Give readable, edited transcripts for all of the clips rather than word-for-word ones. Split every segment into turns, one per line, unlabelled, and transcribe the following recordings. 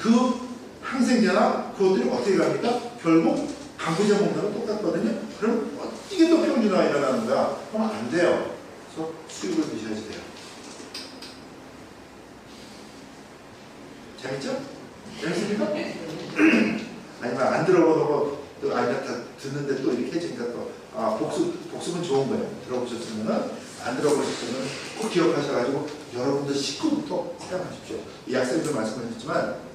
그 항생제나 그것들이 어떻게 갑니까? 결국 방부제 먹는 건 똑같거든요. 그럼 어떻게 또 평균화가 일어나는 거야? 그러면 안 돼요. 그래서 수육을 드셔야지 돼요. 재밌죠? 재밌습니까? 아니면 안 들어보고 또 아니면 다 듣는데 또 이렇게 해주니까 또 복습은 좋은 거예요. 들어보셨으면은 안 들어보셨으면 꼭 기억하셔가지고 여러분들 식구부터 사용하십시오. 이 학생들 말씀하셨지만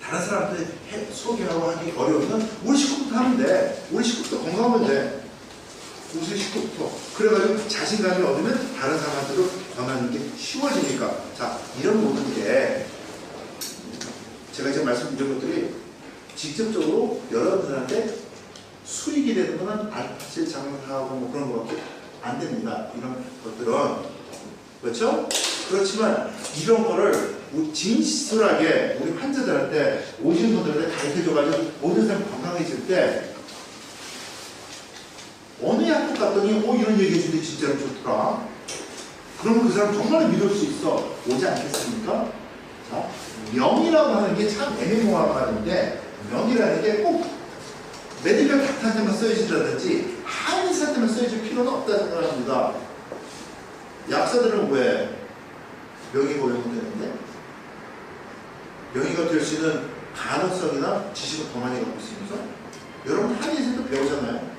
다른 사람한테 소개하고 하기 어려우면 우리 식구부터 하면 돼. 우리 식구부터 건강하면 돼. 우리 식구부터. 그래가지고 자신감이 얻으면 다른 사람한테도 권하는 게 쉬워지니까. 자, 이런 모든 게 제가 지금 말씀드린 것들이 직접적으로 여러분들한테 수익이 되는 거는 사실 장사하고 뭐 그런 거밖에 안 됩니다. 이런 것들은. 그렇죠? 그렇지만 이런 거를 진실하게 우리 환자들한테 오신 분들한테 가르쳐줘가지고 모든 사람이 건강해질 때 어느 약국 갔더니 이런 얘기 해주는데 진짜로 좋더라. 그러면 그 사람 정말 믿을 수 있어. 오지 않겠습니까? 자, 명이라고 하는 게 참 애매모호한 말인데 명이라는 게 꼭 메디컬 닥터한테만 써야지라든지 한의사한테만 써야질 필요는 없다고 생각합니다. 약사들은 왜 명의가 오염되는데 명의가 될 수 있는 가능성이나 지식을 더 많이 갖고 있으면서 여러분 한의사도 배우잖아요.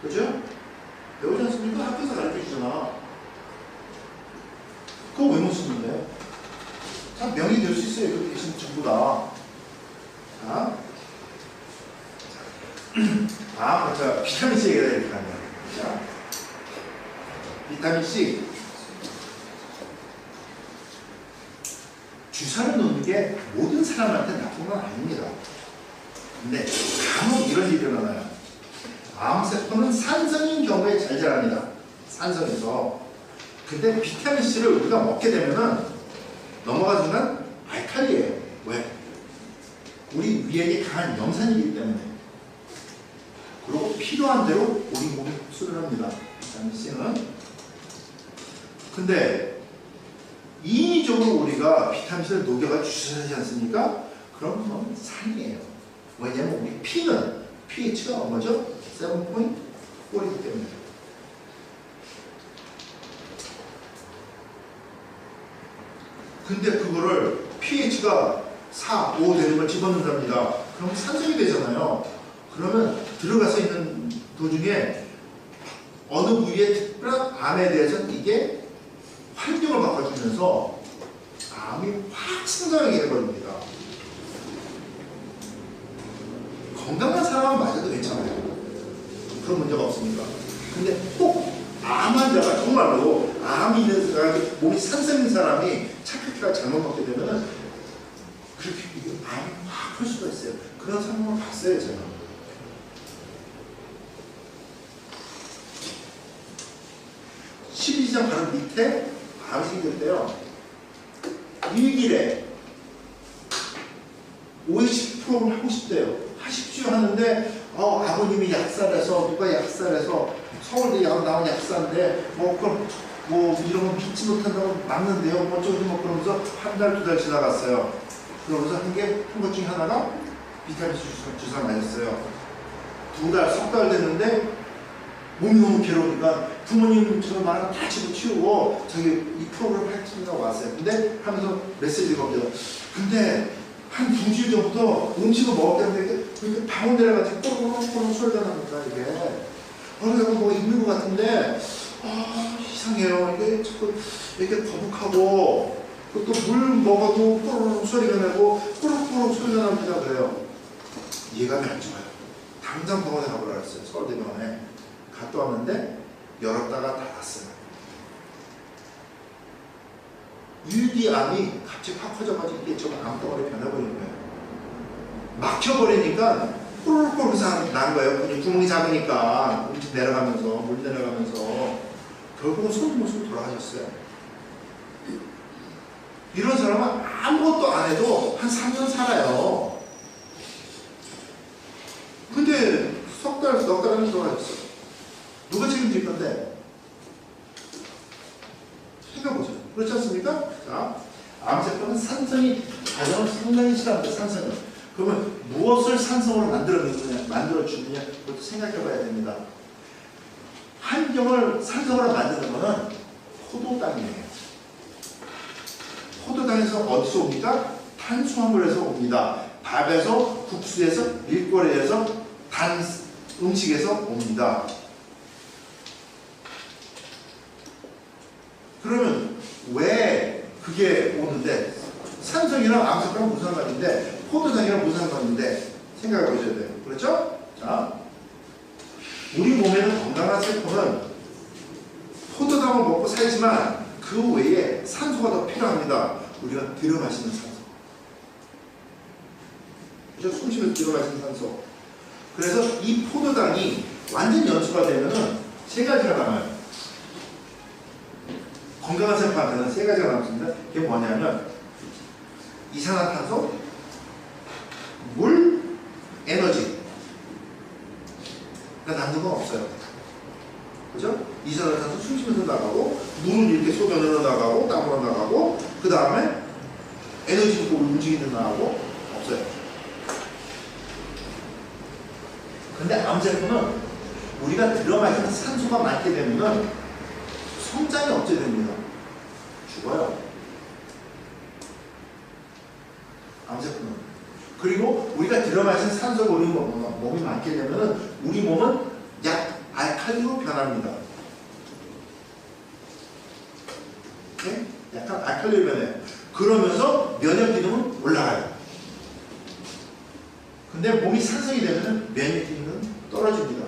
그죠? 배우지 않습니까? 학교에서 가르쳐주잖아. 그거 왜 못 쓰는데? 참 명의 될 수 있어요. 여기 계신 전부 다. 자, 맞아. 비타민C 얘기가 이렇게 하네요. 자, 비타민C. 주사를 놓는 게 모든 사람한테 나쁜 건 아닙니다. 근데 간혹 이런 일이 일어나요. 암세포는 산성인 경우에 잘 자랍니다. 산성에서. 근데 비타민C를 우리가 먹게 되면은 넘어가 순간 알칼리예요. 왜? 우리 위액이 강한 염산이기 때문에. 그리고 필요한 대로 우리 몸이 흡수를 합니다. 비타민C는. 근데 인위적으로 우리가 비타민C를 녹여가 주사하지 않습니까? 그럼 그건 산이에요. 왜냐면 우리 피는 pH가 얼마죠? 7.4이기 때문에. 근데 그거를 pH가 4, 5 되는 걸 집어넣는답니다. 그럼 산성이 되잖아요. 그러면 들어가서 있는 도중에 어느 부위의 특별한 암에 대해서는 이게 환경을 바꿔주면서 암이 확 성장하게 해버립니다. 건강한 사람은 맞아도 괜찮아요. 그런 문제가 없습니다. 근데 꼭 암 환자가 정말로 암이 있는 사람이 몸이 산성인 사람이 착각기가 잘못 먹게 되면은 그렇게 암이 확 클 수가 있어요. 그런 상황을 봤어요, 제가. 십이지장 바로 밑에 암이 생겼대요. 일길에 OH10%를 하고 싶대요. 하십시오 하는데 아버님이 약살해서 누가 약살해서 서울대 나온 약사인데 그럼 이런 거 믿지 못한다고 막는데요. 어쩌고 그러면서 한 달, 두 달 지나갔어요. 그러면서 한 것 중에 하나가 비타민 주사 맞았어요. 두 달, 석 달 됐는데 몸이 너무 괴로우니까 부모님처럼 말하면 다 집어치우고 저기 이 프로그램 할증이라고 왔어요. 근데 하면서 메시지가 없대요. 근데 한 2주일 전부터 음식을 먹었다는데 이렇게 방울 내려가지고 꼬르륵 소리가 납니다. 이게 내가 뭐 있는 것 같은데 이상해요. 이게 자꾸 이렇게 거북하고 또 물 먹어도 꼬르륵 소리가 나고 꼬르륵 소리가 납니다. 그래요. 예감이 안 좋아요. 당장 병원에 가보라 그랬어요. 서울대병원에 갔다 왔는데 열었다가 닫았어요. 유디암이 갑자기 확 커져가지고 이게 좀 암덩어리 변해버리는 거예요. 막혀버리니까 꿀꿀 난 거예요. 구멍이 작으니까 음식 내려가면서 물 내려가면서 결국은 손모습 돌아가셨어요. 이런 사람은 아무것도 안 해도 한 3년 살아요. 근데 석 달, 넉 달 하면 돌아가셨어요. 누가 책임질 건데? 생각해보세요. 그렇지 않습니까? 자, 암세포는 산성이 과정을 상당히 싫어합니다. 산성은. 그러면 무엇을 산성으로 만들어주느냐 그것도 생각해 봐야 됩니다. 환경을 산성으로 만드는 것은 포도당이에요. 포도당에서 어디서 옵니까? 탄수화물에서 옵니다. 밥에서, 국수에서, 밀가루에서, 단 음식에서 옵니다. 그러면 왜 그게 오는데 산성이랑 암석이랑 무슨 상관인데 포도당이랑 무슨 상관인데 생각해 보셔야 돼요. 그렇죠? 자, 우리 몸에는 건강한 세포는 포도당을 먹고 살지만 그 외에 산소가 더 필요합니다. 우리가 들여 마시는 산소. 그죠? 숨 쉬면서 들여 마시는 산소. 그래서 이 포도당이 완전 연소가 되면은 세 가지가 남아요. 건강한 세포한테는 세 가지가 남습니다. 그게 뭐냐면 이산화탄소, 물, 에너지. 그러니까 남는 건 없어요. 그죠? 이산화탄소 숨 쉬면서 나가고, 물은 이렇게 소변으로 나가고, 땀으로 나가고, 그 다음에 에너지 또 움직이는 나가고, 없어요. 근데 암세포는 우리가 들어 마시는 산소가 많게 되면은 성장이 어찌 됩니다. 죽어요. 암세포는. 그리고 우리가 들어 마시는 산소가 우리 몸이 많게 되면은 우리 몸은 약 알칼리로 변합니다. 네? 약간 알칼리로 변해요. 그러면서 면역 기능은 올라가요. 근데 몸이 산성이 되면은 면역 기능은 떨어집니다.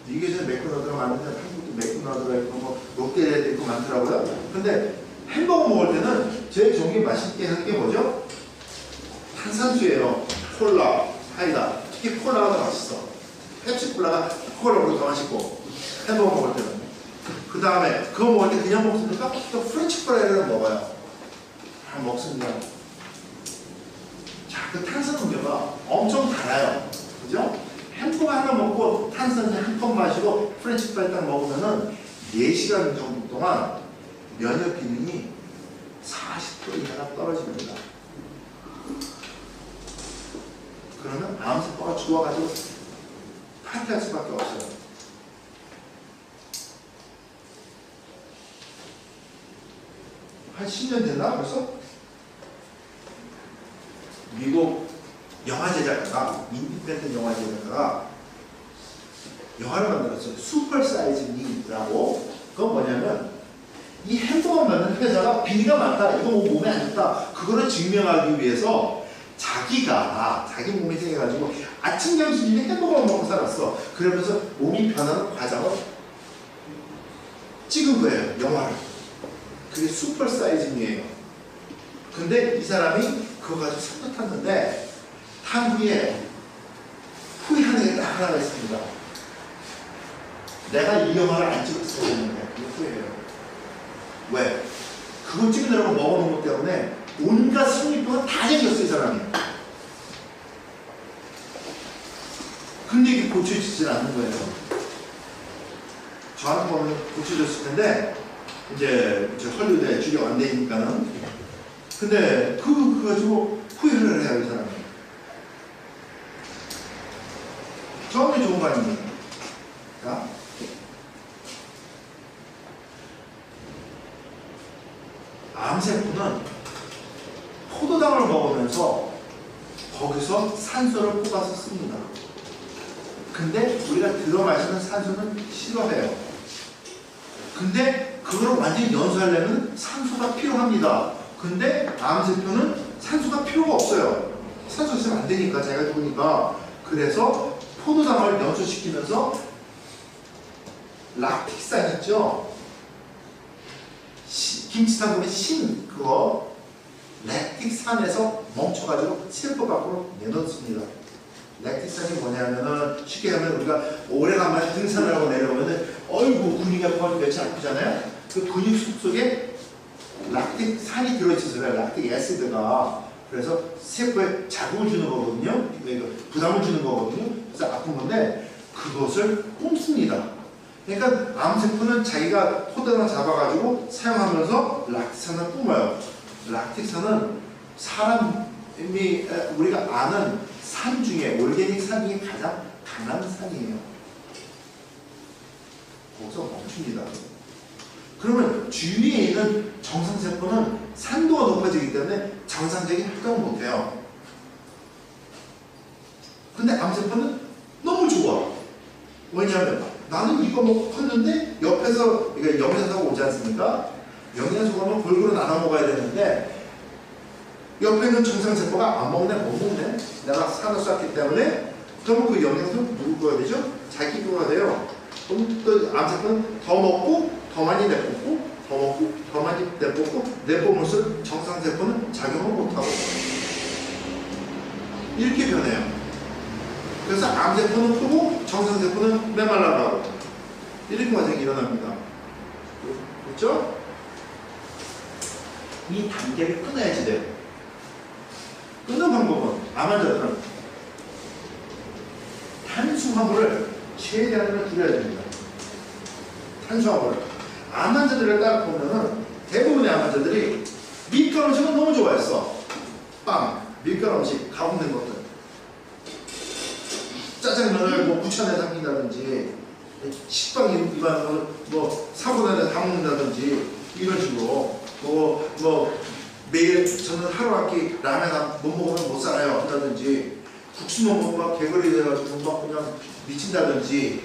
미국에서는 매크로나드가 많은데 한국도 매크로나드가 있고 뭐 롯데리아도 있고 많더라고요. 근데 햄버거 먹을 때는 제일 좋은 게 맛있게 하는 게 뭐죠? 탄산수예요. 콜라, 사이다. 특히 콜라가 더 맛있어. 펩시 콜라가 콜라보다 더 맛있고 햄버거 먹을 때는. 그 다음에 그거 먹을 때 그냥 먹습니까? 또 프렌치 프라이를 먹어요. 다 먹습니다. 자, 그 탄산 음료가 엄청 달아요. 그죠? 햄버거 하나 먹고 탄산수 한 컵 마시고 프렌치 프라이 딱 먹으면은 4시간 정도 동안 면역 기능이 40% 이하가 떨어집니다. 그러면 암세포가 죽어가지고 파티할 수밖에 없어요. 한 10년 됐나 벌써? 미국 영화 제작가가, 인디펜던트 영화 제작가가 영화를 만들었어요. 슈퍼 사이즈 미라고. 그건 뭐냐면 이 햄버거 만드는 회사가 비리가 많다, 이거 뭐 몸에 안 좋다, 그거를 증명하기 위해서 자기 몸이 생겨가지고 아침 점심에 햄버거를 먹고 살았어. 그러면서 몸이 변하는 과정을 찍은 거예요, 영화를. 그게 슈퍼 사이즈 미예요. 근데 이 사람이 그거 가지고 상도 탔는데 탄 후에 후회하는 게 딱 하나가 있습니다. 내가 이 영화를 안 찍었어야 되는데 그게 후회해요. 왜? 그거 찍느라고 먹어놓은 것 때문에 온갖 성립도가 다 생겼어, 이 사람이. 근데 이게 고쳐지질 않는 거예요. 저한테 보면 고쳐졌을 텐데 이제 헐리우드에 주력 안 되니까는. 근데 그거 가지고 후회를 해요, 이 사람이. 처음에 좋은 거 아닙니까? 자, 암세포는 포도당을 먹으면서 거기서 산소를 뽑아서 씁니다. 근데 우리가 들어 마시는 산소는 싫어해요. 근데 그걸 완전히 연소하려면 산소가 필요합니다. 근데 암세포는 산소가 필요가 없어요. 산소 있으면 안 되니까, 자기가 좋으니까. 그래서 포도당을 연소시키면서 락틱산 있죠? 김치탕 보면 그거 락틱산에서 멈춰가지고 세포 밖으로 내놓습니다. 락틱산이 뭐냐면은 쉽게 하면 우리가 오래간만에 등산을 하고 내려오면은 어이구 근육이 아파서 며칠 아프잖아요. 그 근육 속 속에 락틱산이 들어있어요. 락틱 애시드가. 그래서 세포에 자극을 주는 거거든요. 부담을 주는 거거든요. 그래서 아픈 건데 그것을 뿜습니다. 그러니까 암세포는 자기가 포도당을 잡아가지고 사용하면서 락틱산을 뿜어요. 락틱산은 사람이 우리가 아는 산 중에 올게닉 산 중에 가장 강한 산이에요. 거기서 멈춥니다. 그러면 주위에 있는 정상세포는 산도가 높아지기 때문에 정상적인 활동을 못해요. 근데 암세포는 너무 좋아. 왜냐하면 나는 이거 먹고 컸는데 옆에서 이거 영양소가 오지 않습니까? 영양소가 골고루 나눠 먹어야 되는데 옆에 있는 정상세포가 안 먹네, 못 먹네. 내가 산을 쐈기 때문에 그러면 그 영양소는 누구 거야 되죠? 자기 거가 돼요. 그럼 또 암세포는 더 먹고 더 많이 내뿜고 더 먹고 더 많이 내뿜고 내뿜을수록 정상세포는 작용을 못하고 이렇게 변해요. 그래서 암세포는 크고 정상세포는 메말라가고 이렇게 과정이 일어납니다. 그렇죠? 이 단계를 끊어야지 돼요. 끊는 방법은 암 환자들은 탄수화물을 최대한으로 줄여야 됩니다. 탄수화물을. 암 환자들을 딱 보면은 대부분의 암 환자들이 밀가루 음식을 너무 좋아했어. 빵, 밀가루 음식, 가공된 것들. 짜장면을 뭐 부천에 담긴다든지 식빵 일반 뭐 사고단에 담는다든지 이런 식으로 뭐 매일 저는 하루 한 끼 라면 못 먹으면 못 살아요 한다든지 국수 먹으면 막 개걸이 돼가지고 막 그냥 미친다든지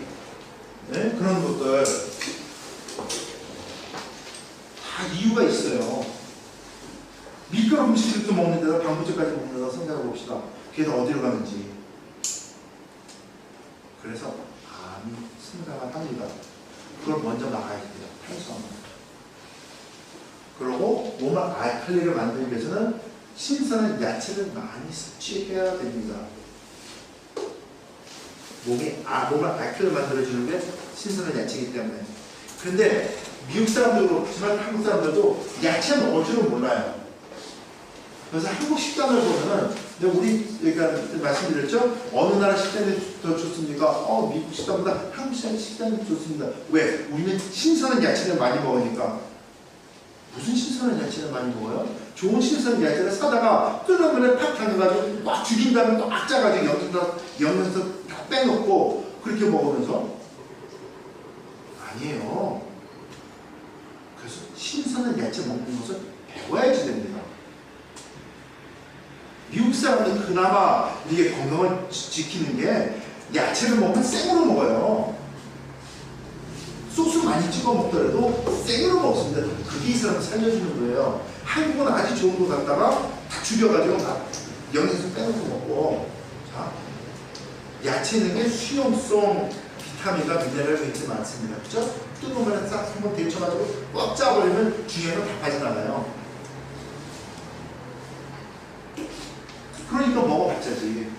네? 그런 것들 다 이유가 있어요. 밀가루 음식도 먹는 데다 방부제까지 먹는 데다 생각해 봅시다. 걔는 어디로 가는지. 그래서 암이 생각을 합니다. 그걸 먼저 막아야 돼요. 탄수화물. 그리고 몸을 알칼리를 만들기 위해서는 신선한 야채를 많이 섭취해야 됩니다. 몸을 알칼리를 만들어주는 게 신선한 야채이기 때문에. 그런데 미국 사람들도 그렇지만 한국 사람들도 야채 먹을 줄은 몰라요. 그래서 한국 식단을 보면은 우리 그러니까 말씀드렸죠? 어느 나라 식단이 더 좋습니까? 미국 식단보다 한국 식단이 좋습니다. 왜? 우리는 신선한 야채를 많이 먹으니까. 무슨 신선한 야채를 많이 먹어요? 좋은 신선한 야채를 사다가 끓는 물에 팍 담가가지고 막 죽인 다음에 또 악 짜가지고 영양소 다 빼놓고 그렇게 먹으면서 아니에요. 그래서 신선한 야채 먹는 것을 배워야지 됩니다. 미국 사람은 그나마 이게 건강을 지키는 게 야채를 먹으면 생으로 먹어요. 소스 많이 찍어 먹더라도 생으로 먹습니다. 그게 이 사람을 살려주는 거예요. 한국은 아주 좋은 거 갖다가 다 죽여가지고 영양소 빼놓고 먹고. 자, 야채는 게 수용성 비타민과 미네랄이 굉장히 많습니다. 그죠? 뜨거운 물에 싹 한번 데쳐가지고 꽉 짜버리면 중요한 건 다 빠져나가요. 그러니까 먹어봤자지.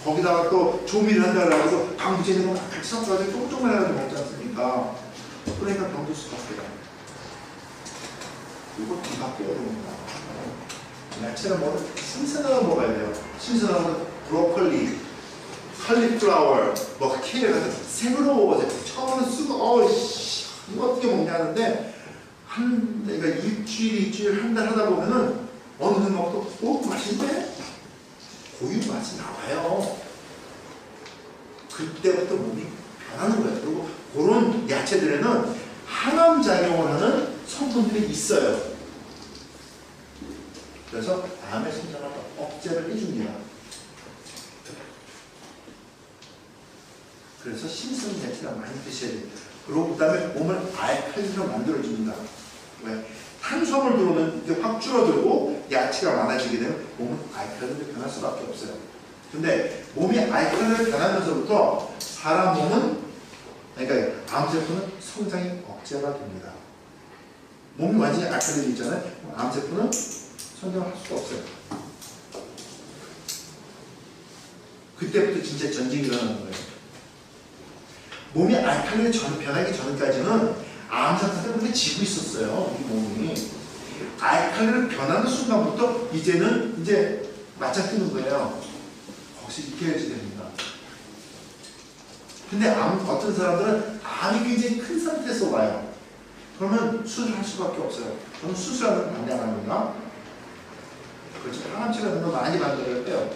거기다가 또 조미를 한다 그래서 방부제 있는 거 같이 섞어가지고 조금만 해가지고 먹지 않습니까? 그러니까 병도 수밖에. 이거 뒤가 빼야 됩니다. 야채는 뭐 신선한 거 먹어야 돼요. 신선한 거 브로콜리, 칼리플라워, 뭐 케일 같은 생으로 먹어야 돼요. 처음에는 쓰고 이거 어떻게 먹냐 하는데 그러니까 일주일 한 달 하다 보면은 어느 정도 먹고 맛있네? 고유 맛이 나와요. 그때부터 몸이 변하는 거예요. 그리고 그런 야채들에는 항암작용을 하는 성분들이 있어요. 그래서 암의 생장을 억제를 해줍니다. 그래서 신선한 야채를 많이 드셔야 돼요. 그리고 그 다음에 몸을 알칼리로 만들어줍니다. 왜? 탄수화물 들어오면 이게 확 줄어들고 야채가 많아지게 되면 몸은 알칼리로 변할 수밖에 없어요. 근데 몸이 알칼리로 변하면서부터 사람 몸은 그러니까 암세포는 성장이 억제가 됩니다. 몸이 완전히 알칼리로 있잖아요. 암세포는 성장을 할 수가 없어요. 그때부터 진짜 전쟁이 일어나는 거예요. 몸이 알칼리로 변하기 전까지는 암 상태를 그렇게 지고 있었어요. 이 몸이. 알칼리로 변하는 순간부터 이제 맞짱 뜨는 거예요. 거기서 익혀야지 됩니다. 근데 어떤 사람들은 암이 굉장히 큰 상태에서 와요. 그러면 수술할 수밖에 없어요. 저는 수술하는 반대 안 합니다. 그렇죠. 항암치료는 거 많이 만들어야 돼요.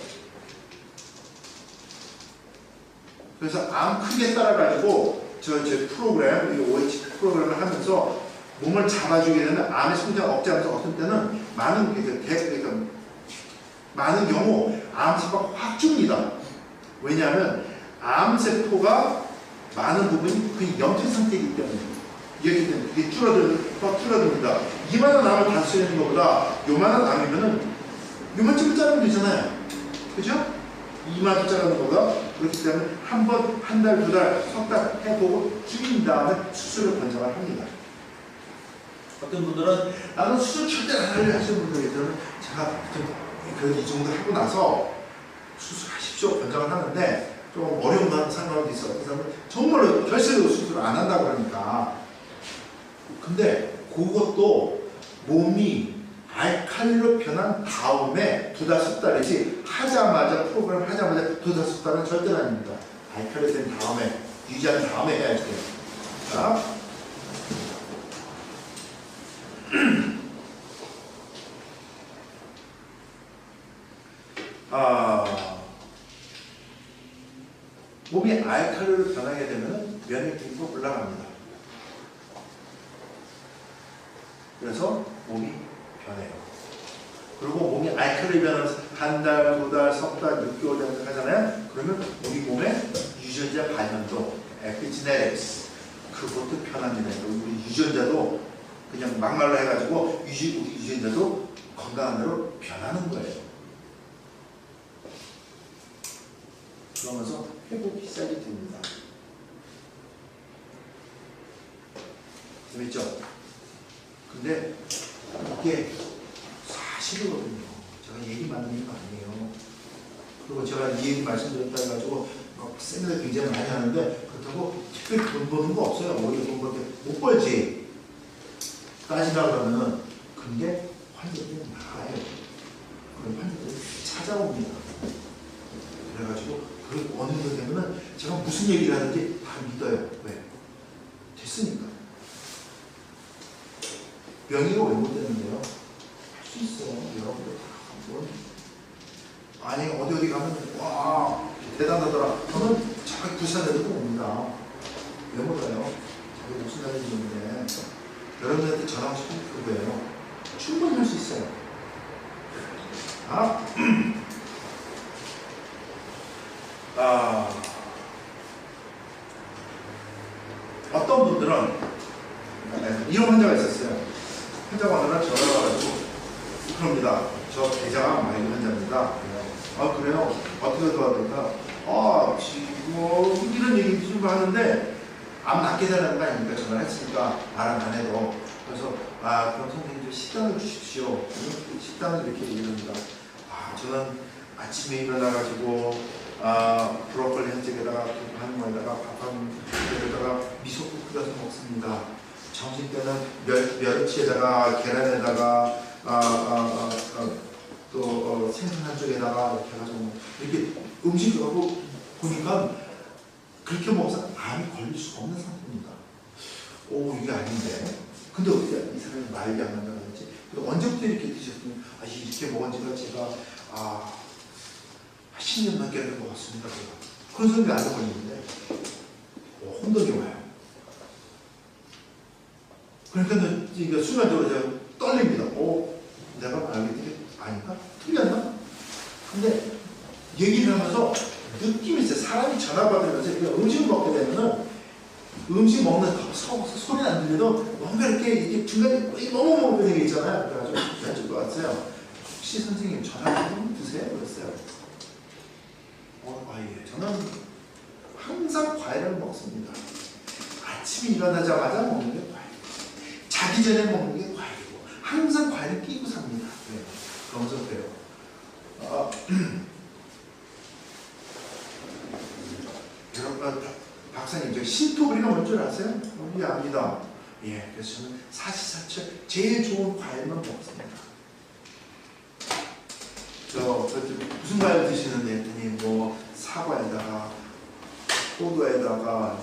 그래서 암 크게 따라가지고 제 프로그램, 이 OH 프로그램을 하면서 몸을 잡아주게 되면 암의 성장 억제하면서 어떤 때는 많은 경우 암세포가 확 줍니다. 왜냐하면 암세포가 많은 부분이 그 염증 상태이기 때문에 이렇기 때문에 그게 줄어듭니다. 이만한 암을 다스리는 것보다 요만한 암이면은 요만쯤 자르면 되잖아요. 그죠? 이만큼 자르는 것보다 그렇기 때문에 한 번, 한 달, 두 달, 석 달 해보고 줄인 다음에 수술을 권장을 합니다. 어떤 분들은 나는 수술 절대 안 하려 하시는 분들이 있다면 제가 그래도 이 정도 하고 나서 수술하십시오 권장을 하는데 좀 어려운 상황도 있어요. 그 사람은 정말로 결실로 수술을 안 한다고 그러니까. 근데 그것도 몸이 알칼리로 변한 다음에 두다섯 달이지 하자마자 프로그램 하자마자 두다섯 달은 절대 아닙니다. 알칼리 된 다음에 유지한 다음에 해야지 돼요. 자. 몸이 알칼리로 변하게 되면 면역 기능도 올라갑니다. 그래서 몸이 변해요. 그리고 몸이 알칼리 변하면서 한 달, 두 달, 석 달, 6개월 정도 하잖아요. 그러면 우리 몸에 유전자 발현도 에피지네틱스 그것도 변합니다. 우리 유전자도 그냥 막말로 해가지고 우리 유전자도 건강한 대로 변하는 거예요. 그러면서 회복이 시작이 됩니다. 재밌죠? 근데 이게 사실이거든요. 제가 얘기 만드는 거 아니에요. 그리고 제가 이 얘기 말씀드렸다 해가지고 세미나 굉장히 많이 하는데 그렇다고 특별히 돈 버는 거 없어요. 오히려 돈 벌게 못 벌지. 따지다 그러면은 근데 환자들이 나아요. 그런 환자들이 찾아옵니다. 그래가지고 그 어느 정도 되면은 제가 무슨 얘기를 하는지 다 믿어요. 왜? 됐으니까. 명의가 왜 못 되는데요? 할 수 있어요. 여러분들 다 한번. 아니 어디 가면 와 대단하더라. 그러면 자기 부산에도 옵니다. 왜 몰라요? 자기 무슨 날인지 모르는데 여러분들한테 전하고 싶은 그거예요. 충분히 할 수 있어요. 어떤 분들은 이런 환자가 있었어요. 환자가 어느 날 전화가 와가지고 그럽니다. 저 대장암 말기 환자입니다. 그래요? 어떻게 도와드릴까? 지금 이런 얘기 좀 하는데 암 낫게 되는 거 아닙니까? 전화를 했으니까 말은 안 해도. 그래서 그럼 선생님 좀 식단을 주십시오. 식단을 이렇게 얘기합니다. 저는 아침에 일어나가지고 브로콜리 한 쪽에다가 한 거에다가 밥 한 쪽에다가 미소국 끓여서 먹습니다. 점심 때는 멸치에다가 계란에다가 또 생선 한 쪽에다가 이렇게 해가지고 이렇게 음식을 하고 보니까 그렇게 먹어서 암이 걸릴 수가 없는 상태입니다. 이게 아닌데. 근데 어떻게 이 사람이 말이 안 난다고 했지? 언제부터 이렇게 드셨더니 이렇게 먹은 지가 제가 10년 넘게 된 것 같습니다. 그런 소리가 안 들어버리는데 혼돈이 와요. 그러니까 순간적으로 제가 떨립니다. 내가 말하게 되게 아닌가? 틀렸나? 근데 얘기를 하면서 느낌이 있어요. 사람이 전화 받으면서 음식을 먹게 되면은 음식 먹는 소리 안 들려도 뭔가 이렇게 중간에 너무 먹는 게 있잖아요. 그래가지고 여쭤보고 왔어요. 혹시 선생님 전화 좀 드세요? 그랬어요. 예. 저는 항상 과일을 먹습니다. 아침에 일어나자마자 먹는 게 과일이고 자기 전에 먹는 게 과일이고 항상 과일을 끼고 삽니다. 네. 그러면서 그래요. 여러분, 박사님, 저 신토부리가 뭔 줄 아세요? 우리 압니다. 예, 그래서 저는 사시사철 제일 좋은 과일만 먹습니다. 무슨 과일 드시는데 했더니 사과에다가 포도에다가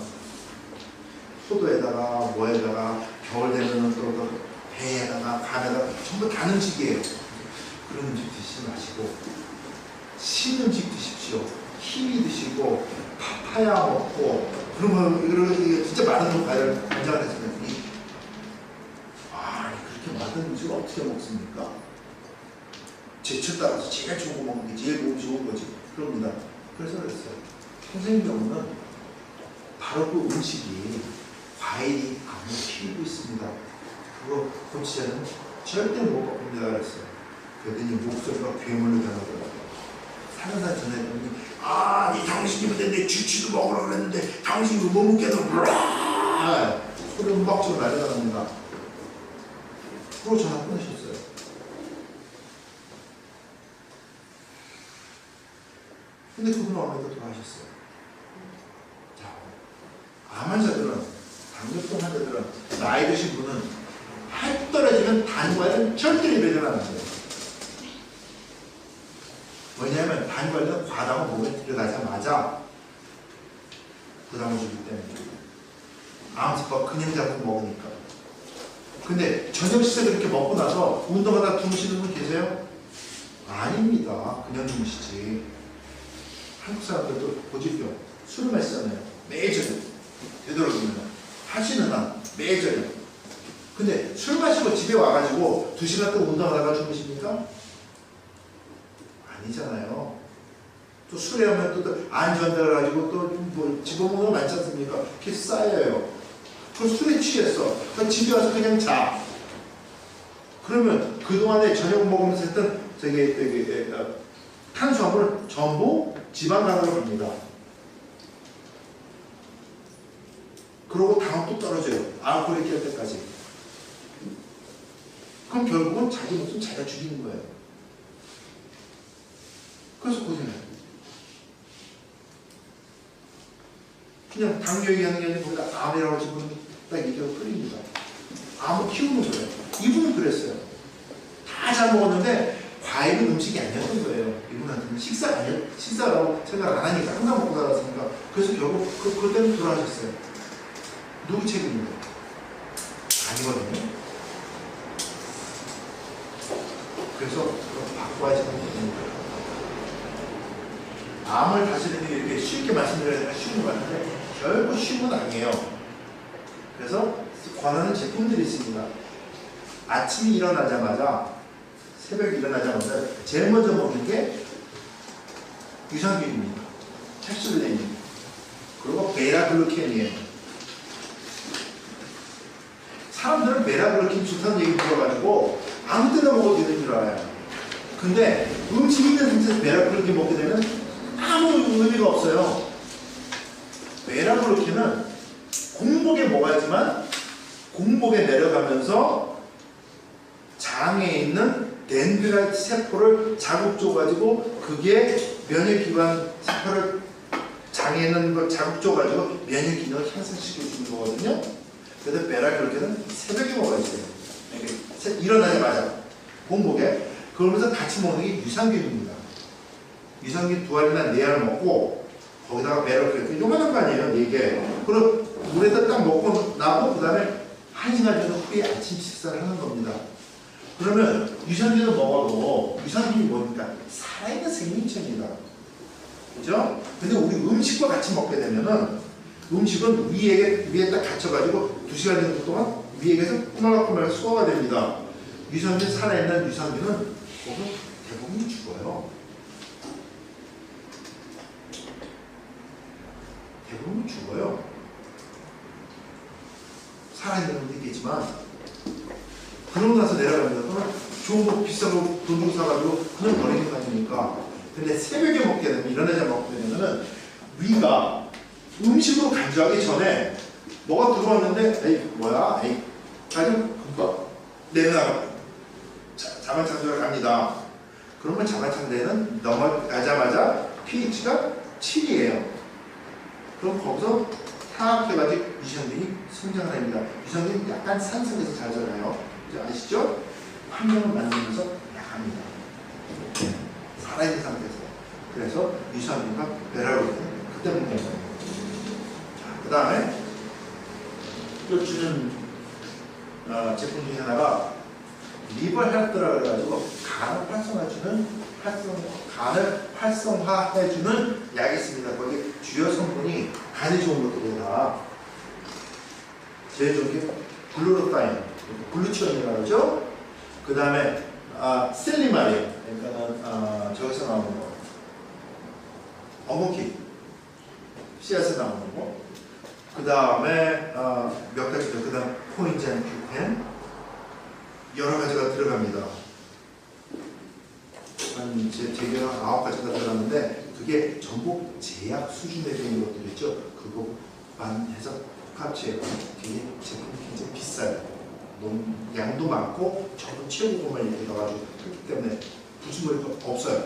뭐에다가 겨울 되면은 또 배에다가 감에다가 전부 단 음식이에요. 그런 음식 드시지 마시고 신 음식 드십시오. 키위 드시고 파파야 먹고 그러면 이거 진짜 많은 과일을 권장을 했으니 그렇게 많은 음식을 어떻게 먹습니까? 제철 따라서 제일 좋은 거 먹는 게 제일 몸 좋은 거지. 그럽니다. 그래서 그랬어요. 선생님 경우는 바로 그 음식이 과일이 암을 키우고 있습니다. 그거 고치자는 절대 못 바꿉니다. 그랬어요. 그랬더니 목소리가 괴물로 변하더라고요. 사는 사람 전화했더니 이 당신님한테 내 주치도 먹으라고 그랬는데 당신이 못 먹겠다고 소리 음박적으로 날려다닙니다. 그리고 전화 끊으셨어요. 근데 그분은 어머니가 돌아가셨어요. 자, 암 환자들은, 당뇨병 환자들은, 나이 드신 분은 할 떨어지면 단과일은 절대 입에 들어가는 거예요. 왜냐하면 단과일은 과당을 몸에 들어가자마자 부담을 주기 때문에. 암습법 그냥 잡고 먹으니까. 근데 저녁 식사 그렇게 먹고 나서 운동하다 주무시는 분 계세요? 아닙니다. 그냥 주무시지. 한국 사람들도 보십시오. 술을 마시잖아요. 매일 저녁. 되도록이면 하시는 한 매일 저녁. 근데 술 마시고 집에 와가지고 2시간 동안 운동하다가 주무십니까? 아니잖아요. 또 술에 하면 또 안주한다 그래가지고 또 뭐 집어먹는 거 많지 않습니까? 그게 쌓여요. 그 술에 취했어. 그 집에 와서 그냥 자. 그러면 그동안에 저녁 먹으면서 했던 탄수화물은 전부 지방간으로 갑니다. 그러고 당도 떨어져요. 알코올이 깰 때까지. 그럼 결국은 자기 목숨 자기가 죽이는 거예요. 그래서 고생해요. 그냥 당뇨 얘기하는 게 아니라 거기다 암이라고 지금 딱 얘기하고 풀립니다. 암을 키우는 거예요. 이분은 그랬어요. 다 잘 먹었는데 과일은 음식이 아니었던 거예요. 이분한테는 식사라고 생각 안 하니까 항상 먹고 살았으니까. 그래서 결국 그때는 돌아가셨어요. 누구 책임인가요? 아니거든요. 그래서 바꿔야 되는 암을 다스리는 게 이렇게 쉽게 말씀드려야 쉬운 것 같은데 결국 쉬운 건 아니에요. 그래서 권하는 제품들이 있습니다. 아침에 일어나자마자 새벽에 일어나자마자 제일 먼저 먹는 게 유산균입니다. 캡슐레인 그리고 베라글루캔이에요. 사람들은 베라글루캔 좋다는 얘기 들어가지고 아무 때나 먹어도 되는 줄 알아요. 근데 음식 있는 상태에서 베라글루캔 먹게 되면 아무 의미가 없어요. 베라글루캔은 공복에 먹어야지만 공복에 내려가면서 장에 있는 덴드라이트 세포를 자극 줘가지고 그게 면역기관 세포를 장에 있는 걸 자극 줘가지고 면역 기능을 향상시켜주는 거거든요. 그래서 베라글루캔은 새벽에 먹어야 돼요. 일어나자마자 공복에. 그러면서 같이 먹는 게 유산균입니다. 유산균 2알이나 4알 먹고 거기다가 베라글루캔 요만한 거 아니에요. 4개. 그리고 물에다 딱 먹고 나고 그 다음에 1시간 정도 후에 아침 식사를 하는 겁니다. 그러면 유산균을 먹어도 유산균이 뭡니까? 살아있는 생명체입니다. 그죠? 근데 우리 음식과 같이 먹게 되면은 음식은 위에 딱 갇혀가지고 2시간 정도 동안 위에서 꾸물꾸물 소화가 됩니다. 유산균, 살아있는 유산균은 거기서 대부분 죽어요. 대부분 죽어요. 살아있는 것도 있겠지만 그러고 나서 내려갑니다. 또는 좋은 거 비싼 거 돈 주고 사가지고 그냥 버리는 거 아닙니까? 근데 새벽에 먹게 되면 일어나자 먹게 되면은 위가 음식으로 간주하기 전에 뭐가 들어왔는데 에이 뭐야 에이 아주 금방 내려나가 자반창조를 갑니다. 그러면 자반창대는 넘어가자마자 pH가 7이에요. 그럼 거기서 타락해가지고 유산균이 성장을 합니다. 유산균이 약간 산성에서 잘 자라요. 이제 아시죠? 환경을 만들면서 약합니다. 살아있는 상태에서. 그래서 유산균과 베라글루캔 그때 먹는 거예요. 그 다음에 또 주는 제품 중에 하나가 리버 헬스라 그래가지고 간을 활성화해주는 약이 있습니다. 거기 주요 성분이 간이 좋은 것들이 다 제일 좋은 게 글루로타인, 글루치온이라고 그러죠. 그 다음에 셀리마린, 그러니까는 저기서 나오는 거, 어묵기, 씨앗에 나오는 거. 그 다음에 몇 가지 더, 그 다음 코인젠, 큐펜, 여러 가지가 들어갑니다. 한 제 개가 9가지가 들어갔는데 그게 전부 제약 수준에 되는 것들 있죠. 그것만 해서 합치해요. 되게 제품이 굉장히 비싸요. 너무 양도 많고 전부 최고급만 이렇게 넣어가지고 그렇기 때문에 부수물이 없어요.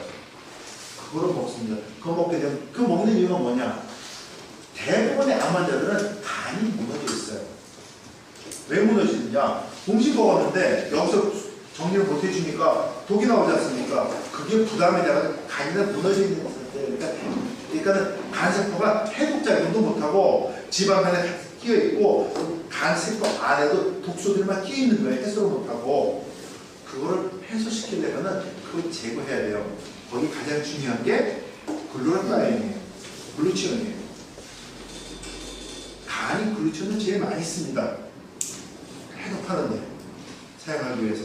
그거를 먹습니다. 그거 먹게 되면 그 먹는 이유가 뭐냐? 대부분의 암 환자들은 간이 무너져 있어요. 왜 무너지느냐? 음식 먹었는데 여기서 정리를 못 해주니까 독이 나오지 않습니까? 그게 부담이 돼서 간이 무너져 있는 상태. 그러니까는 간세포가 해독작용도 못하고 지방간에 끼어 있고 간세포 안에도 독소들만 끼어 있는 거예요. 해소를 못하고. 그거를 해소시키려면은 그걸 제거해야 돼요. 거기 가장 중요한 게 글루타인이에요. 글루치온이에요. 간이 글루치온을 제일 많이 씁니다. 해독하는데 사용하기 위해서.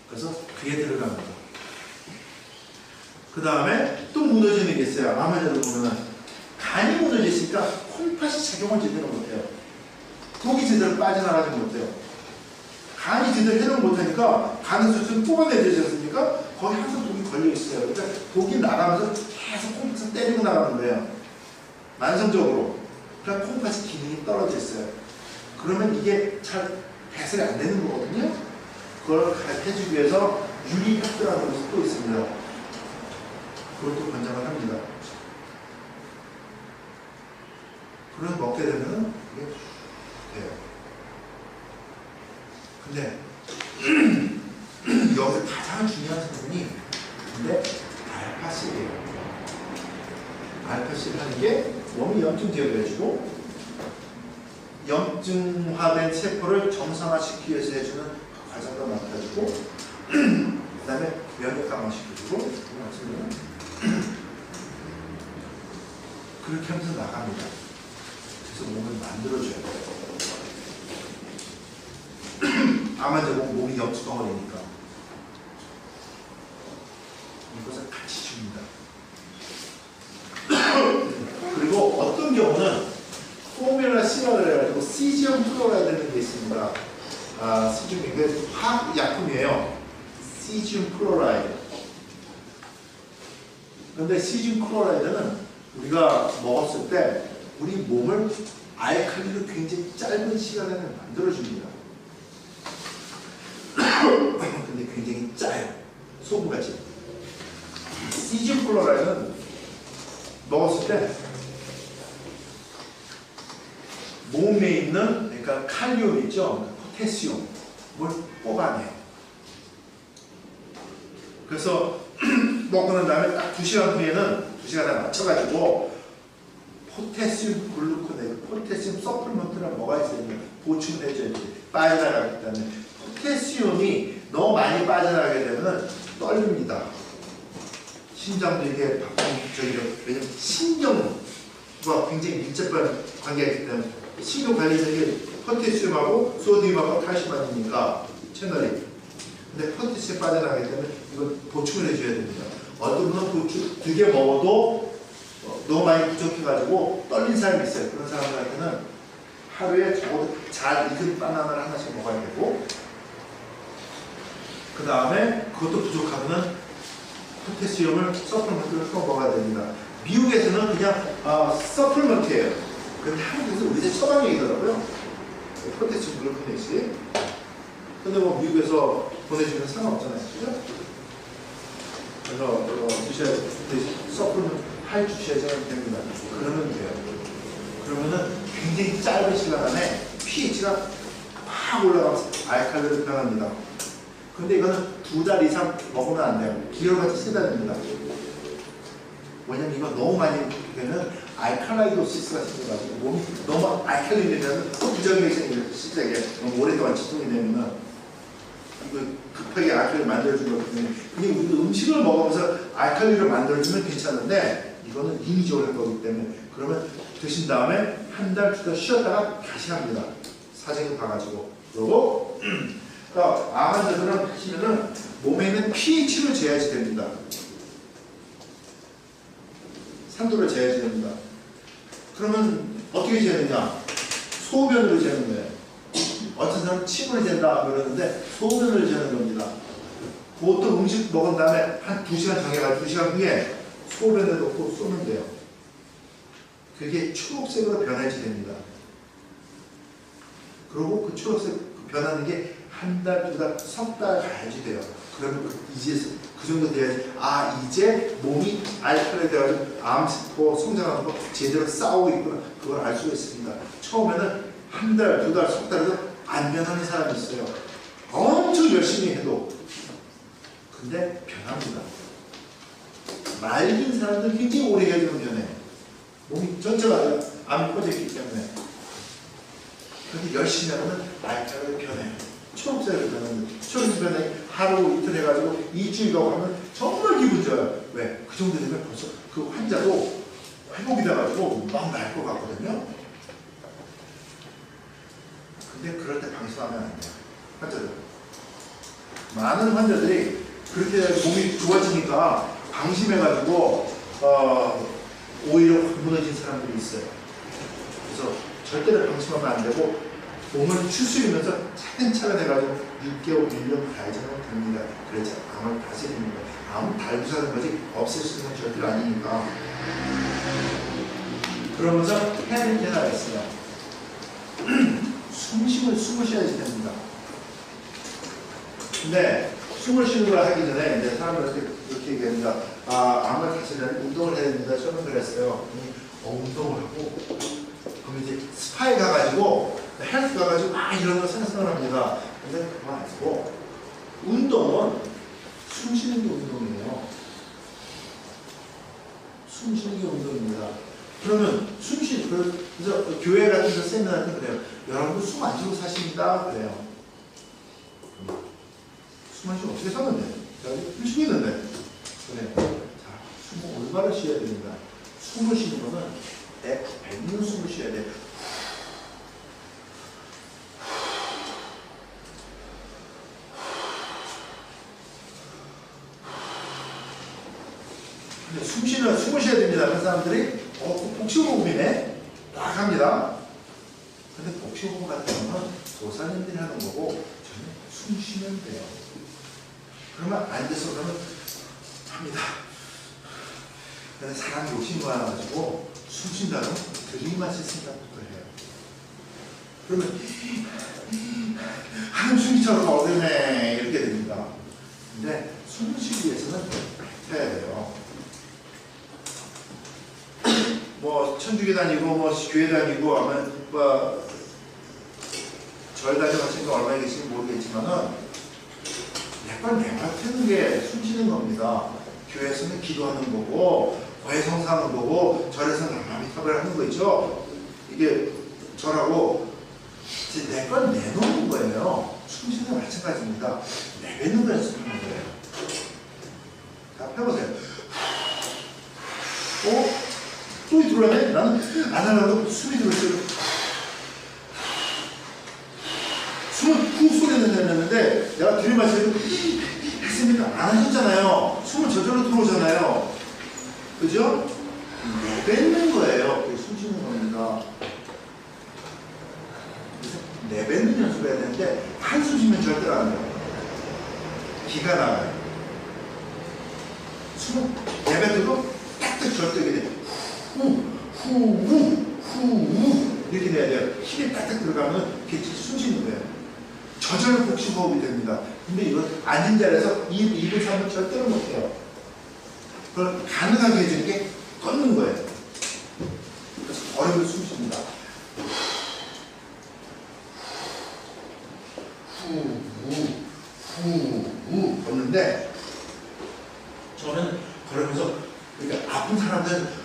그래서 그게 들어갑니다. 그 다음에 또 무너지는 게 있어요. 암환자들 보면은 간이 무너졌으니까 콩팥이 작용을 제대로 못해요. 독이 제대로 빠져나가지 못해요. 간이 제대로 해독 못하니까 간을 슬슬 뽑아내야 되지 않습니까? 거기 항상 독이 걸려있어요. 그러니까 독이 나가면서 계속 콩팥을 때리고 나가는 거예요. 만성적으로. 그러니까 콩팥의 기능이 떨어져 있어요. 그러면 이게 잘 배설이 안 되는 거거든요. 그걸 해주기 위해서 유리팩트라는 것이 또 있습니다. 그것도 권장을 합니다. 그걸 먹게 되면 이게 돼요. 근데 여기서 가장 중요한 성분이 근데 알파실이에요. 알파실 하는 게 몸이 염증 제거해주고 염증화된 세포를 정상화시키기 위해서 해주는 과정도 맡아주고 그 다음에 면역 강화시켜주고 그렇게 하면서 나갑니다. 그래서 몸을 만들어줘야 돼요. 암 환자 몸이 염증 덩어리니까 이것을 같이 줍니다. 그리고 어떤 경우는 포뮬라 C라고 해가지고 시지엄 플로라이드라는 게 있습니다. 시지엄, 이게 화학 약품이에요. 시지엄 클로라이드. 근데 시지엄 클로라이드는 우리가 먹었을 때 우리 몸을 알칼리로 굉장히 짧은 시간에 만들어줍니다. 근데 굉장히 짜요. 소금같이. 시지엄 클로라이드는 먹었을 때 몸에 있는 그러니까 칼륨 있죠, 포테시움을 뽑아내요. 그래서 먹고 난 다음에 딱 2시간 후에는 2시간에 맞춰가지고 포테시움 글루코네이드, 포테시움 서플먼트를 먹어야 되는 보충을 해줘야 돼요. 빠져나가기 때문에 포테시움이 너무 많이 빠져나가게 되면 떨립니다. 심장도 이게 바쁜 왜냐면 신경과 굉장히 밀접한 관계가 있기 때문에 신경 관리적인 포테시움하고 소디움하고 칼슘만이니까 채널이. 근데 포테시움 빠져나가기 때문에 이걸 보충을 해줘야 됩니다. 어떤 분은 보충 2개 먹어도 너무 많이 부족해가지고 떨린 사람이 있어요. 그런 사람들한테는 하루에 적어도 잘 익은 바나나를 하나씩 먹어야 되고, 그 다음에 그것도 부족하면 포테시움을 서플먼트를 또 먹어야 됩니다. 미국에서는 그냥 서플먼트예요. 근데 한국에서 의대 처방액이더라고요. 포테시움 글루코네이드. 근데 뭐 미국에서 보내주면 상관없잖아요. 그죠? 그래서 드셔야 서플먼트 할 주셔야 됩니다. 그러면 돼요. 그러면은 굉장히 짧은 시간 안에 pH가 확 올라가면서 알칼리로 변합니다. 근데 이거는 2달 이상 먹으면 안 돼요. 기혈같이 3달입니다. 왜냐면 이거 너무 많이 되면 알칼라이도시스가 생겨가지고 몸이 너무 알칼리 되면 또 부작용이 생겨요. 시작에 너무 오랫동안 지통이 되면 이거 급하게 알칼리 만들어준 거거든요. 그냥 우리가 음식을 먹으면서 알칼리를 만들어주면 괜찮은데 이거는 인위적으로 할 거기 때문에 그러면 드신 다음에 한 달, 두 달 쉬었다가 다시 합니다. 사진을 봐가지고. 그리고 그러니까 암 환자들은 하시면은 몸에 있는 pH를 재야지 됩니다. 산도를 재야지 됩니다. 그러면 어떻게 재느냐? 소변으로 재는 거예요. 어떤 사람은 침을 잰다 그러는데 소변을 재는 겁니다. 보통 음식 먹은 다음에 한 2시간 정해가지고 2시간 후에 소변을 넣고 쏘면 돼요. 그게 초록색으로 변해지 됩니다. 그리고 그 초록색 변하는 게 한 달, 두 달, 석 달 가야지 돼요. 그러면 이제 그 정도 돼야지 이제 몸이 알칼리 돼가지고 암세포 성장하는 거 제대로 싸우고 있구나 그걸 알 수가 있습니다. 처음에는 한 달, 두 달, 석 달에도 안 변하는 사람이 있어요. 엄청 열심히 해도 근데 변합니다. 말린 사람들 굉장히 오래 해야지만 변해. 몸이 전체가 암이 퍼져있기 때문에. 그런데 열심히 하면 알칼리로 변해요. 초록색으로 변하는 초록색 변하기 하루 이틀 해가지고 2주일 가고 하면 정말 기분 좋아요. 왜? 그 정도 되면 벌써 그 환자도 회복이 돼가지고 막 날 것 같거든요. 근데 그럴 때 방심하면 안 돼요. 환자들. 많은 환자들이 그렇게 몸이 좋아지니까 방심해가지고 오히려 무너진 사람들이 있어요. 그래서 절대로 방심하면 안 되고 몸을 추스리면서 차근차근 해가지고 6개월, 1년 가야지만 됩니다. 그래서 암을 다스리는 거예요. 암은 달고 사는 거지 없앨 수 있는 건 절대로 아니니까. 그러면서 해야 될 때가 있어요. 숨을 쉬어야지 됩니다. 근데 숨을 쉬는 걸 하기 전에 이제 사람들한테 이렇게 얘기합니다. 암을 다스리려면 운동을 해야 됩니다. 저는 그랬어요. 운동을 하고 그럼 이제 스파에 가가지고 헬스 가가지고 이런 거 생각합니다. 근데 그거 아니고 운동은 숨 쉬는 게 운동이에요. 숨 쉬는 게 운동입니다. 그러면 그래서 교회 같은 데 세미나한테 그래요. 여러분들 숨 안 쉬고 사십니다. 그래요. 숨 안 쉬고 어떻게 사는데? 제가 숨 쉬는데. 그래. 자, 숨을 올바로 쉬어야 됩니다. 숨을 쉬는 거는 내 뱉는 숨을 쉬어야 돼요. 숨을 쉬어야 됩니다. 그런 사람들이 복식호흡이네 딱 합니다. 근데 복식호흡 같은 경우는 도사님들이 하는 거고 저는 숨 쉬면 돼요. 그러면 앉아서 그러면 합니다. 근데 사람이 욕심이 많아가지고 숨 쉰다는 들이마실 생각부터 해요. 그러면 한숨처럼 어려네 이렇게 됩니다. 근데 숨을 쉬기 위해서는 뱉어야 돼요. 뭐 천주교 다니고 뭐 교회 다니고 하면 뭐 절 다녀가신 거 얼마나 계신지 모르겠지만은 매번 내뱉는 게 숨 쉬는 겁니다. 교회에서는 기도하는 거고 고해성사하는 거고 절에서는 아미타불 하는 거 있죠. 이게 절하고 내 건 내놓는 거예요. 숨 쉬는 거 마찬가지입니다. 내뱉는 거 연습하는 거예요. 자, 해보세요. 숨이 들어오네? 나는 안 하려고 숨이 들어있어요. 숨은 후 소리 내는데 내가 들이마시고 했으니까 안 하셨잖아요. 숨은 저절로 들어오잖아요. 그죠? 내뱉는 거예요. 그게 숨 쉬는 겁니다. 그래서 내뱉는 연습을 해야 되는데 한숨 쉬면 절대로 안 돼요. 기가 나가요. 숨은 내뱉어도 딱딱 절대게 돼요. 후 이렇게 돼야 돼요. 힘이 딱딱 들어가면 이렇게 숨 쉬는 거예요. 저절로 복식호흡이 됩니다. 근데 이건 앉은 자리에서 입을 삼으면 절대로 못해요. 그걸 가능하게 해주는 게 걷는 거예요. 그래서 어려운 숨 쉽니다. 후 걷는데 저는 걸으면서 그러니까 아픈 사람들은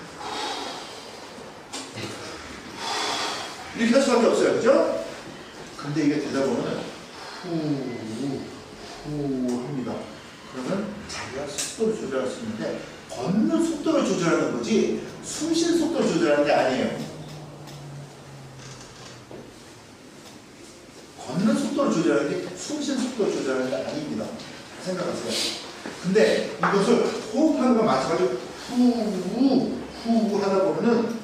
이렇게 할 수밖에 없어요. 그죠? 근데 이게 되다 보면 후 합니다. 그러면 자기가 속도를 조절할 수 있는데 걷는 속도를 조절하는 거지 숨 쉬는 속도를 조절하는 게 아니에요. 걷는 속도를 조절하는 게 숨 쉬는 속도를 조절하는 게 아닙니다. 생각하세요. 근데 이것을 호흡하는 거 마찬가지로 후 하다 보면은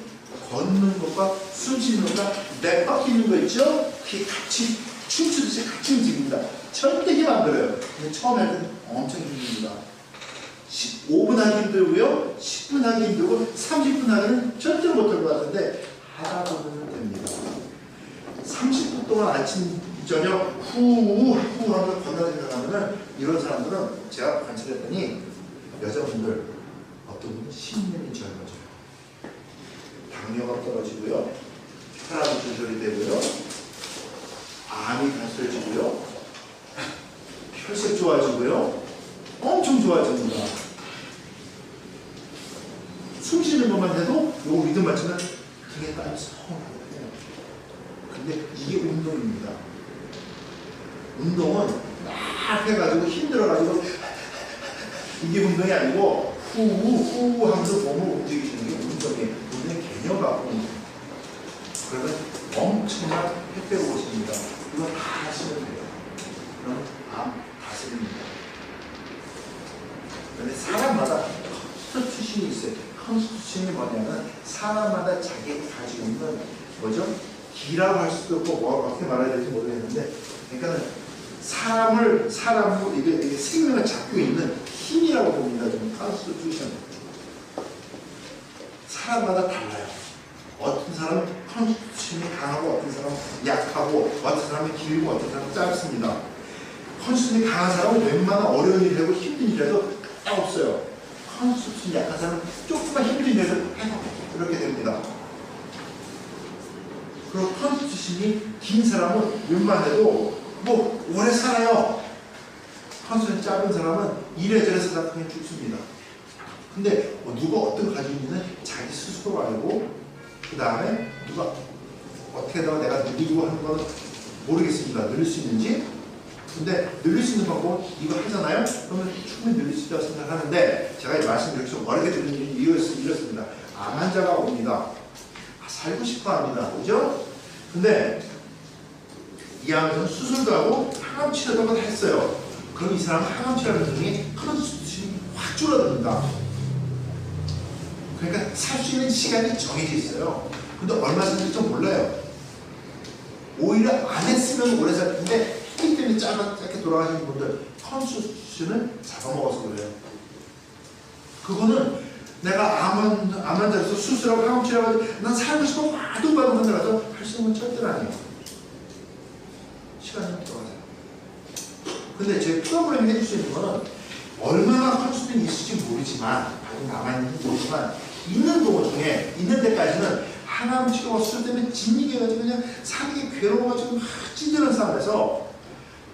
걷는 것과 숨 쉬는 것과 내 꺾이는 거 있죠? 그게 같이 춤추듯이 같이 움직입니다. 절대 힘 안 들어요. 근데 처음에 할 때는 엄청 힘듭니다. 5분 하기 힘들고요. 10분 하기 힘들고 30분 하기는 절대로 못할 것 같은데 하다 보면 됩니다. 30분 동안 아침 저녁 후 하면서 건강 생각하면은 이런 사람들은 제가 관찰했더니 여자분들 어떤 분은 10년이 젊어져요. 당뇨가 떨어지고요. 혈압이 조절이 되고요. 암이 단절해지고요. 혈색 좋아지고요. 엄청 좋아집니다. 숨 쉬는 것만 해도 요거 믿음 맞추면 등에 땀이 서운하거든요. 근데 이게 운동입니다. 운동은 막 해가지고 힘들어가지고 이게 운동이 아니고 후 하면서 몸을 움직이시는 게 운동이에요. 운동의 개념 바꾸는 거예요. 그러면 엄청난 햇볕을 오십니다. 이거 다 하시면 돼요. 그럼 암 다스립니다. 그런데 사람마다 컨스티튜션이 있어요. 컨스티튜션이 뭐냐면 사람마다 자기가 가지고 있는 뭐죠? 기라고 할 수도 없고 뭐 어떻게 말해야 될지 모르겠는데 그러니까는 사람으로 이게 생명을 잡고 있는 힘이라고 봅니다. 좀 컨스티튜션. 사람마다 달라요. 어떤 사람은 컨스티튜션이 강하고 어떤 사람은 약하고 어떤 사람은 길고 어떤 사람은 짧습니다. 컨스티튜션이 강한 사람은 웬만한 어려운 일이라고 힘든 일이라도 다 없어요. 컨스티튜션이 약한 사람은 조금만 힘든 일에서 해서 이렇게 됩니다. 그리고 컨스티튜션이 긴 사람은 웬만해도 뭐 오래 살아요. 컨스티튜션이 짧은 사람은 이래저래 살다 그냥 죽습니다. 근데 누가 어떤 가지고 있는 자기 스스로 알고 그 다음에 누가 어떻게 하다가 내가 늘리고 하는 건 모르겠습니다. 늘릴 수 있는지. 근데 늘릴 수 있는 방법은 이거 하잖아요. 그러면 충분히 늘릴 수 있다고 생각하는데 제가 말씀드리기 좀 어렵게 드리는 이유가 이렇습니다. 암 환자가 옵니다. 살고 싶어 합니다. 그죠? 근데 이 암에서는 수술도 하고 항암 치료도 하고 했어요. 그럼 이 사람은 항암 치료하는 중에 컨스티튜션이 확 줄어듭니다. 그러니까 살 수 있는 시간이 정해져 있어요. 근데 얼마 살지 좀 몰라요. 오히려 안 했으면 오래 살 텐데 힘 때문에 짧게 돌아가시는 분들 컨스티튜션을 잡아먹어서 그래요. 그거는 내가 암 환자로서 수술하고 항암 치료하고 난 살고 싶어 바둥바둥 하더라도 할 수 있는 건 절대로 아니에요. 시간이 들어가세요. 근데 제 프로그램이 해줄 수 있는 거는 얼마나 컨스티튜션이 있을지 모르지만 아직 남아있는지 모르지만 있는 도중에 있는 데까지는 항암 치료가 수술 때문에 진이겨가지고 그냥 살기 괴로워가지고 막 찌드는 싸움에서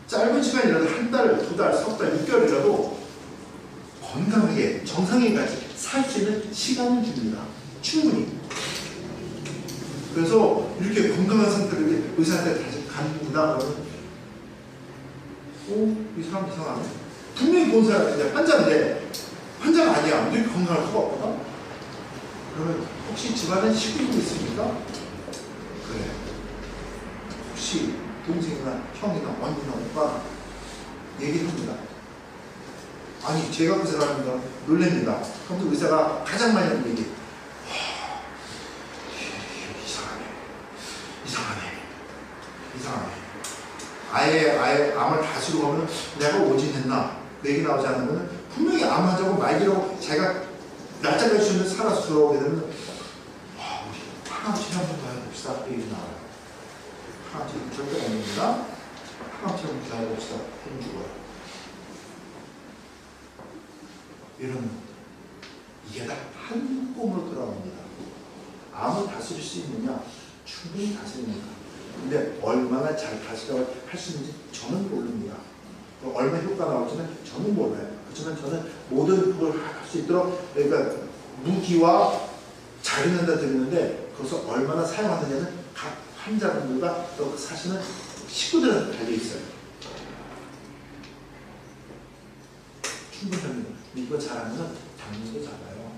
짧은 시간이라도 한 달, 두 달, 석 달, 6개월이라도 건강하게 정상인까지 살 수 있는 시간을 줍니다. 충분히. 그래서 이렇게 건강한 상태를 의사한테 다시 갑니다. 그러면 이 사람 이상하네. 분명히 본 사람인데 환자인데 환자가 아니야. 이렇게 건강할 수가 없거든. 그러면 혹시 집안에 식구가 있습니까? 그래. 혹시 동생이나 형이나 언니나 오빠 얘기를 합니다. 아니 제가 그 사람입니다. 놀랍니다. 그럼 의사가 가장 많이 하는 얘기. 이상하네. 아예 암을 다스리고 하면 내가 오진했나 얘기 나오지 않으면 분명히 암 환자고 말기로 자기가 날짜까지 주면 살아서 돌아오게 되면 우리 항암 치료 한번 더 해봅시다. 얘기 나와요. 항암 치료 절대 안 됩니다. 항암 치료 한번 더 해봅시다. 그럼 죽어요. 이런 이게 다 한 몸으로 돌아옵니다. 암을 다스릴 수 있느냐? 충분히 다스립니다. 근데 얼마나 잘 다스려 할 수 있는지 저는 모릅니다. 얼마 효과 나올지는 저는 몰라요. 그렇지만 저는 모든 걸 할 수 있도록 그러니까 무기와 자료는 다 드리는데 그것을 얼마나 사용하느냐는 각 환자분들과 또 사시는 식구들한테 달려 있어요. 충분합니다. 이거 잘하면 당뇨도 잡아요.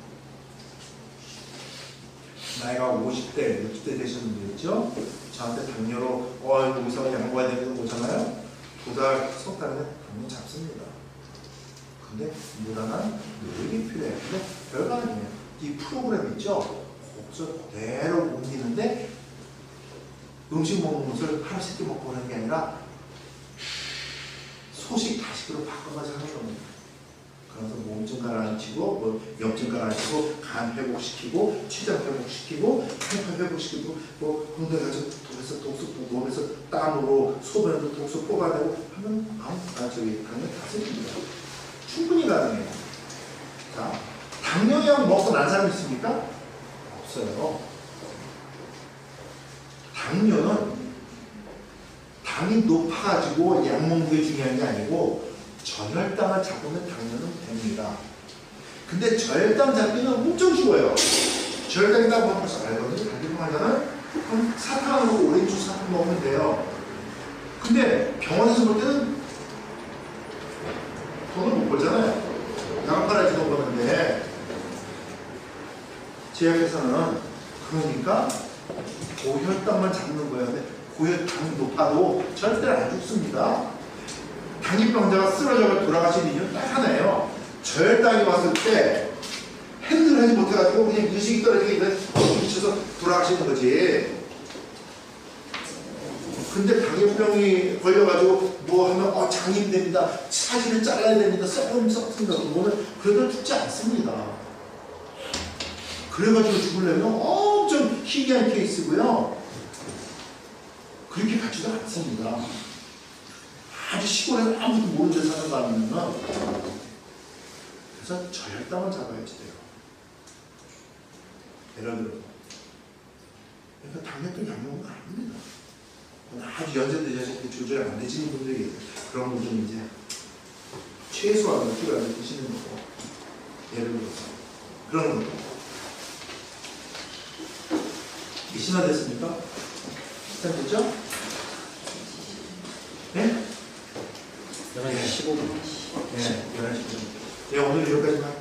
나이가 50대, 60대 되시는 분들 있죠? 저한테 당뇨로 여기서 양보해야 되는 거 오잖아요? 2달, 석 달에 당뇨 잡습니다. 근데 무단한 노력이 필요해요. 근데 별거 아니에요. 이 프로그램 있죠? 거기서 그대로 옮기는데 음식 먹는 것을 하루 3끼 먹고 그러는 게 아니라 소식 다식으로 바꿔가지고 하는 겁니다. 그래서 몸좀 가라앉히고, 염증 가라앉히고, 간 회복시키고, 췌장 회복시키고, 혈관 회복시키고, 엉덩이 가지고 독에서 독소 몸에서 땀으로 소변에도 독소 뽑아내고 하면 당뇨 다스립니다. 충분히 가능해요. 자, 당뇨약 먹고 난 사람 있습니까? 없어요. 당뇨는 당이 높아가지고 약 먹는 게 중요한 게 아니고 저혈당을 잡으면 당뇨는 됩니다. 근데 저혈당 잡기는 엄청 쉬워요. 저혈당이다 보면 벌써 알거든요. 당뇨 하잖아요. 그럼 사탕으로 오렌지 사탕 먹으면 돼요. 근데 병원에서 볼 때는 돈을 못 벌잖아요. 약 팔아야지 돈 버는데 제 옆에서는 그러니까 고혈당만 잡는 거예요. 근데 고혈당이 높아도 절대 안 죽습니다. 당뇨병자가 쓰러져서 돌아가신 이유는 딱 하나예요. 저혈당이 왔을 때 핸들을 하지 못해가지고 그냥 의식이 떨어지게 미쳐서 돌아가시는 거지. 근데 당뇨병이 걸려가지고 뭐 하면 장입됩니다. 사지를 잘라야 됩니다. 썩습니다. 그거는 그래도 죽지 않습니다. 그래가지고 죽으려면 엄청 희귀한 케이스고요. 그렇게 같지도 않습니다. 아주 시골에서 아무도 모르는 데 사는 사람이면 그래서 저혈당을 잡아야지 돼요. 예를 들어 그러니까 당뇨병 약먹은 거 아닙니다. 아주 연세드셔서 조절이 안 되시는 분들이 계세요. 그런 분들은 이제 최소한으로 필요하게 드시는 거고 예를 들어서 그런 거 몇 시나 됐습니까? 시간 됐죠? 네?
11시 15분.
네, 11시 15분. 네, 오늘 여기까지만